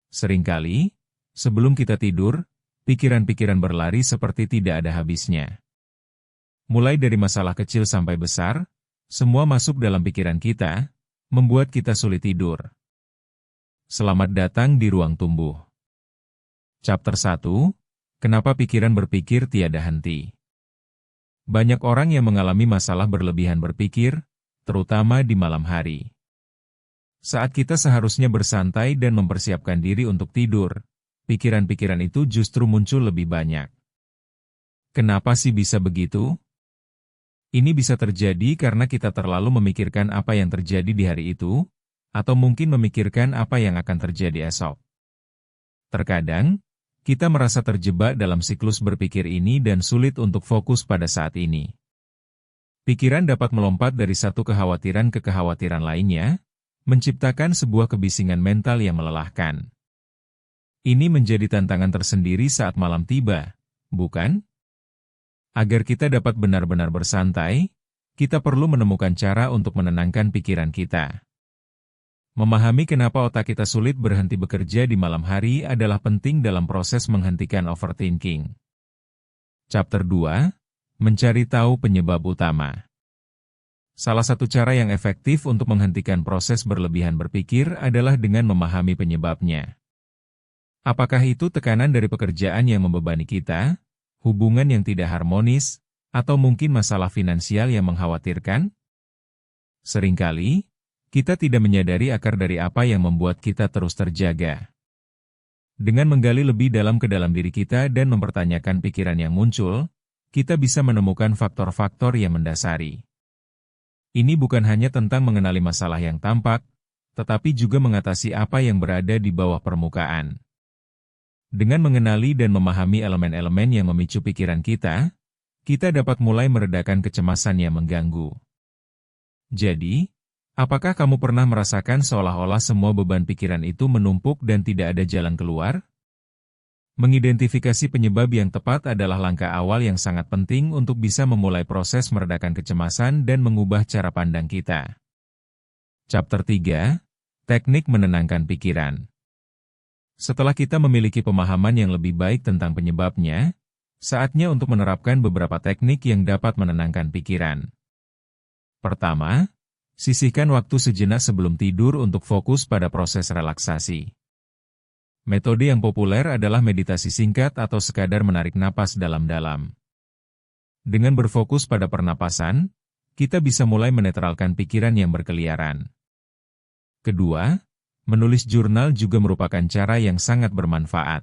Seringkali, sebelum kita tidur, pikiran-pikiran berlari seperti tidak ada habisnya. Mulai dari masalah kecil sampai besar, semua masuk dalam pikiran kita, membuat kita sulit tidur. Selamat datang di Ruang Tumbuh. Chapter 1, Kenapa Pikiran Berpikir Tiada Henti. Banyak orang yang mengalami masalah berlebihan berpikir, terutama di malam hari. Saat kita seharusnya bersantai dan mempersiapkan diri untuk tidur, pikiran-pikiran itu justru muncul lebih banyak. Kenapa sih bisa begitu? Ini bisa terjadi karena kita terlalu memikirkan apa yang terjadi di hari itu, atau mungkin memikirkan apa yang akan terjadi esok. Terkadang, kita merasa terjebak dalam siklus berpikir ini dan sulit untuk fokus pada saat ini. Pikiran dapat melompat dari satu kekhawatiran ke kekhawatiran lainnya, menciptakan sebuah kebisingan mental yang melelahkan. Ini menjadi tantangan tersendiri saat malam tiba, bukan? Agar kita dapat benar-benar bersantai, kita perlu menemukan cara untuk menenangkan pikiran kita. Memahami kenapa otak kita sulit berhenti bekerja di malam hari adalah penting dalam proses menghentikan overthinking. Chapter 2, Mencari tahu penyebab utama. Salah satu cara yang efektif untuk menghentikan proses berlebihan berpikir adalah dengan memahami penyebabnya. Apakah itu tekanan dari pekerjaan yang membebani kita, hubungan yang tidak harmonis, atau mungkin masalah finansial yang mengkhawatirkan? Seringkali, kita tidak menyadari akar dari apa yang membuat kita terus terjaga. Dengan menggali lebih dalam ke dalam diri kita dan mempertanyakan pikiran yang muncul, kita bisa menemukan faktor-faktor yang mendasari. Ini bukan hanya tentang mengenali masalah yang tampak, tetapi juga mengatasi apa yang berada di bawah permukaan. Dengan mengenali dan memahami elemen-elemen yang memicu pikiran kita dapat mulai meredakan kecemasan yang mengganggu. Jadi, apakah kamu pernah merasakan seolah-olah semua beban pikiran itu menumpuk dan tidak ada jalan keluar? Mengidentifikasi penyebab yang tepat adalah langkah awal yang sangat penting untuk bisa memulai proses meredakan kecemasan dan mengubah cara pandang kita. Chapter 3, Teknik Menenangkan Pikiran. Setelah kita memiliki pemahaman yang lebih baik tentang penyebabnya, saatnya untuk menerapkan beberapa teknik yang dapat menenangkan pikiran. Pertama, sisihkan waktu sejenak sebelum tidur untuk fokus pada proses relaksasi. Metode yang populer adalah meditasi singkat atau sekadar menarik napas dalam-dalam. Dengan berfokus pada pernapasan, kita bisa mulai menetralkan pikiran yang berkeliaran. Kedua, menulis jurnal juga merupakan cara yang sangat bermanfaat.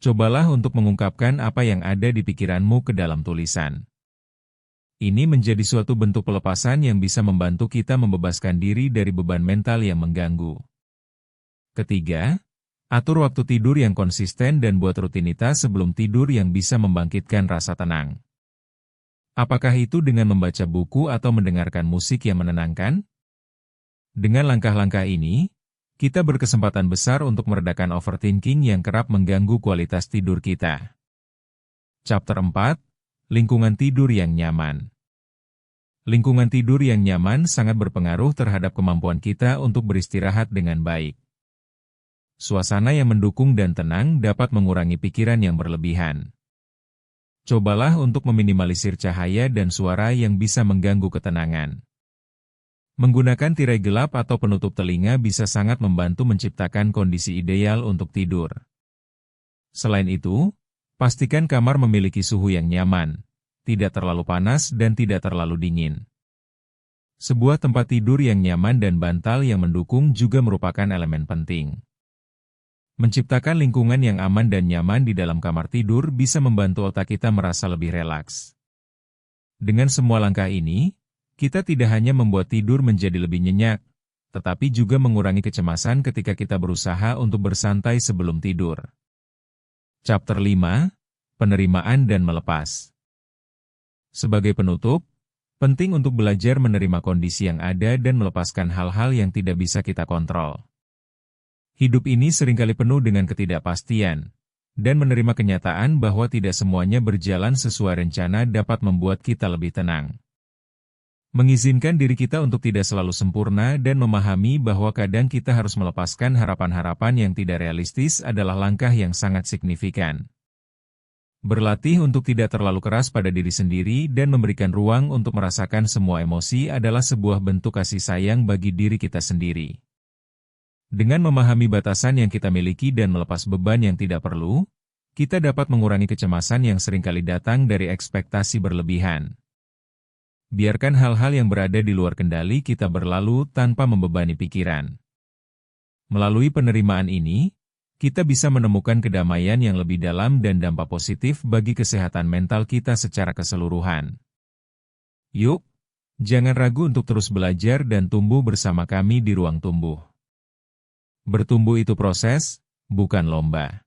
Cobalah untuk mengungkapkan apa yang ada di pikiranmu ke dalam tulisan. Ini menjadi suatu bentuk pelepasan yang bisa membantu kita membebaskan diri dari beban mental yang mengganggu. Ketiga, atur waktu tidur yang konsisten dan buat rutinitas sebelum tidur yang bisa membangkitkan rasa tenang. Apakah itu dengan membaca buku atau mendengarkan musik yang menenangkan? Dengan langkah-langkah ini, kita berkesempatan besar untuk meredakan overthinking yang kerap mengganggu kualitas tidur kita. Chapter 4, Lingkungan Tidur yang Nyaman. Lingkungan tidur yang nyaman sangat berpengaruh terhadap kemampuan kita untuk beristirahat dengan baik. Suasana yang mendukung dan tenang dapat mengurangi pikiran yang berlebihan. Cobalah untuk meminimalisir cahaya dan suara yang bisa mengganggu ketenangan. Menggunakan tirai gelap atau penutup telinga bisa sangat membantu menciptakan kondisi ideal untuk tidur. Selain itu, pastikan kamar memiliki suhu yang nyaman, tidak terlalu panas dan tidak terlalu dingin. Sebuah tempat tidur yang nyaman dan bantal yang mendukung juga merupakan elemen penting. Menciptakan lingkungan yang aman dan nyaman di dalam kamar tidur bisa membantu otak kita merasa lebih relaks. Dengan semua langkah ini, kita tidak hanya membuat tidur menjadi lebih nyenyak, tetapi juga mengurangi kecemasan ketika kita berusaha untuk bersantai sebelum tidur. Chapter 5, Penerimaan dan Melepas. Sebagai penutup, penting untuk belajar menerima kondisi yang ada dan melepaskan hal-hal yang tidak bisa kita kontrol. Hidup ini seringkali penuh dengan ketidakpastian, dan menerima kenyataan bahwa tidak semuanya berjalan sesuai rencana dapat membuat kita lebih tenang. Mengizinkan diri kita untuk tidak selalu sempurna dan memahami bahwa kadang kita harus melepaskan harapan-harapan yang tidak realistis adalah langkah yang sangat signifikan. Berlatih untuk tidak terlalu keras pada diri sendiri dan memberikan ruang untuk merasakan semua emosi adalah sebuah bentuk kasih sayang bagi diri kita sendiri. Dengan memahami batasan yang kita miliki dan melepas beban yang tidak perlu, kita dapat mengurangi kecemasan yang seringkali datang dari ekspektasi berlebihan. Biarkan hal-hal yang berada di luar kendali kita berlalu tanpa membebani pikiran. Melalui penerimaan ini, kita bisa menemukan kedamaian yang lebih dalam dan dampak positif bagi kesehatan mental kita secara keseluruhan. Yuk, jangan ragu untuk terus belajar dan tumbuh bersama kami di Ruang Tumbuh. Bertumbuh itu proses, bukan lomba.